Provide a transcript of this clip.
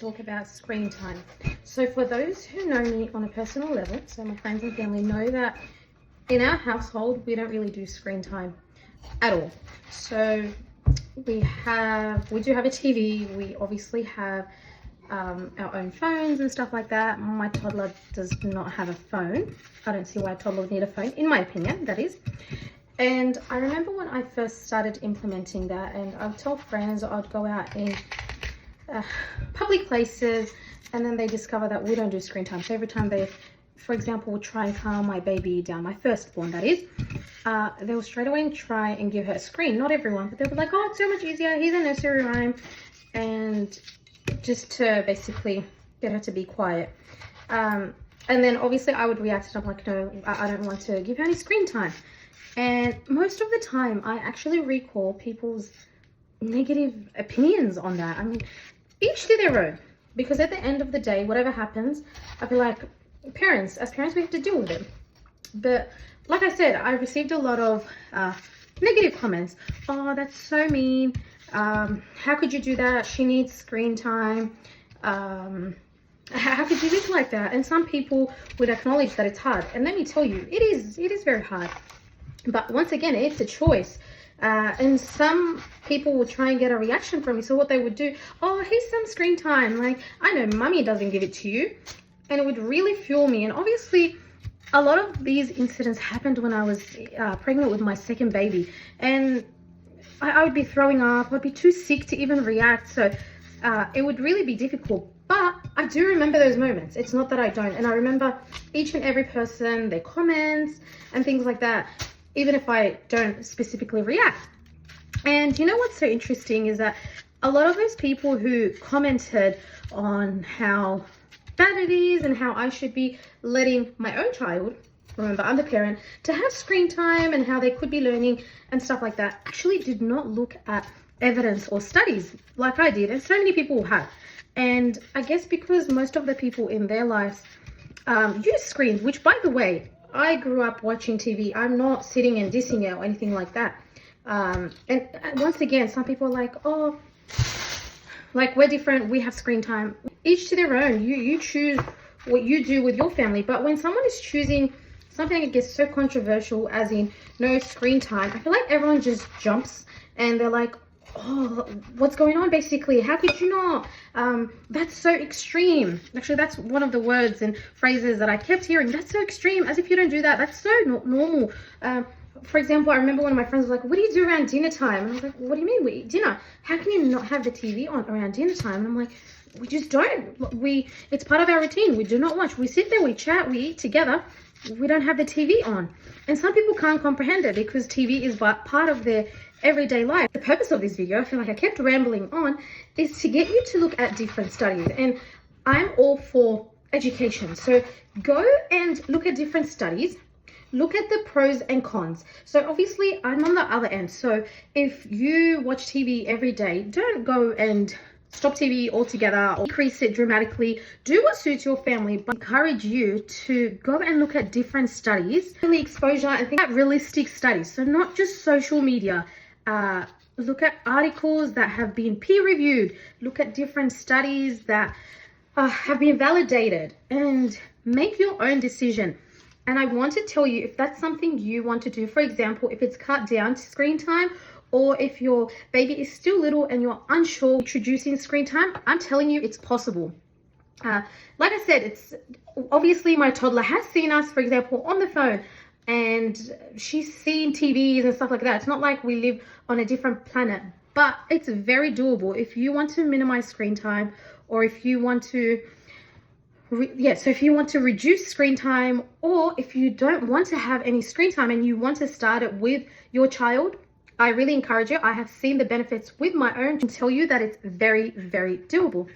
talk about screen time. So for those who know me on a personal level, so my friends and family know that in our household, we don't really do screen time at all. So we do have a TV. We obviously have our own phones and stuff like that. My toddler does not have a phone. I don't see why a toddler would need a phone, in my opinion, that is. And I remember when I first started implementing that, and I would tell friends, I'd go out in public places, and then they discover that we don't do screen time. So every time they, for example, would try and calm my baby down, my firstborn that is, they will straight away try and give her a screen. Not everyone, but they were like, oh, it's so much easier, here's a nursery rhyme, and just to basically get her to be quiet. And then obviously I would react and I'm like, no, I don't want to give her any screen time. And most of the time I actually recall people's negative opinions on that. I mean, each to their own, because at the end of the day, whatever happens, I feel like as parents, we have to deal with it. But like I said, I received a lot of negative comments. Oh, that's so mean. How could you do that? She needs screen time. How could you live like that? And some people would acknowledge that it's hard. And let me tell you, it is very hard. But once again, it's a choice. And some people would try and get a reaction from me. So what they would do, oh, here's some screen time. Like, I know mommy doesn't give it to you. And it would really fuel me. And obviously, a lot of these incidents happened when I was pregnant with my second baby. And I would be throwing up. I'd be too sick to even react. So it would really be difficult. But I do remember those moments. It's not that I don't. And I remember each and every person, their comments and things like that, even if I don't specifically react. And you know what's so interesting is that a lot of those people who commented on how bad it is and how I should be letting my own child, remember I'm the parent, to have screen time and how they could be learning and stuff like that, actually did not look at evidence or studies like I did, and so many people have. And I guess because most of the people in their lives use screens, which by the way, I grew up watching TV. I'm not sitting and dissing it or anything like that. And once again, some people are like, oh, like we're different, we have screen time. Each to their own. You choose what you do with your family. But when someone is choosing something that gets so controversial as in no screen time, I feel like everyone just jumps and they're like, oh, what's going on basically? How could you not? That's so extreme. Actually, that's one of the words and phrases that I kept hearing. That's so extreme, as if you don't do that. That's so normal. For example, I remember one of my friends was like, what do you do around dinner time? And I was like, what do you mean we eat dinner? How can you not have the TV on around dinner time? And I'm like, we just don't. It's part of our routine. We do not watch. We sit there, we chat, we eat together. We don't have the TV on. And some people can't comprehend it because TV is part of their everyday life. The purpose of this video, I feel like I kept rambling on, is to get you to look at different studies. And I'm all for education. So go and look at different studies. Look at the pros and cons. So obviously I'm on the other end. So if you watch TV every day, don't go and stop TV altogether or increase it dramatically. Do what suits your family, but encourage you to go and look at different studies, really exposure, and think about realistic studies. So not just social media. Look at articles that have been peer-reviewed. Look at different studies that have been validated and make your own decision. And I want to tell you, if that's something you want to do, for example, if it's cut down to screen time, or if your baby is still little and you're unsure introducing screen time, I'm telling you it's possible. Like I said, it's obviously my toddler has seen us, for example, on the phone, and she's seen TVs and stuff like that. It's not like we live on a different planet, but it's very doable if you want to minimize screen time, or if you want to so if you want to reduce screen time, or if you don't want to have any screen time and you want to start it with your child, I really encourage you. I have seen the benefits with my own and tell you that it's very, very doable.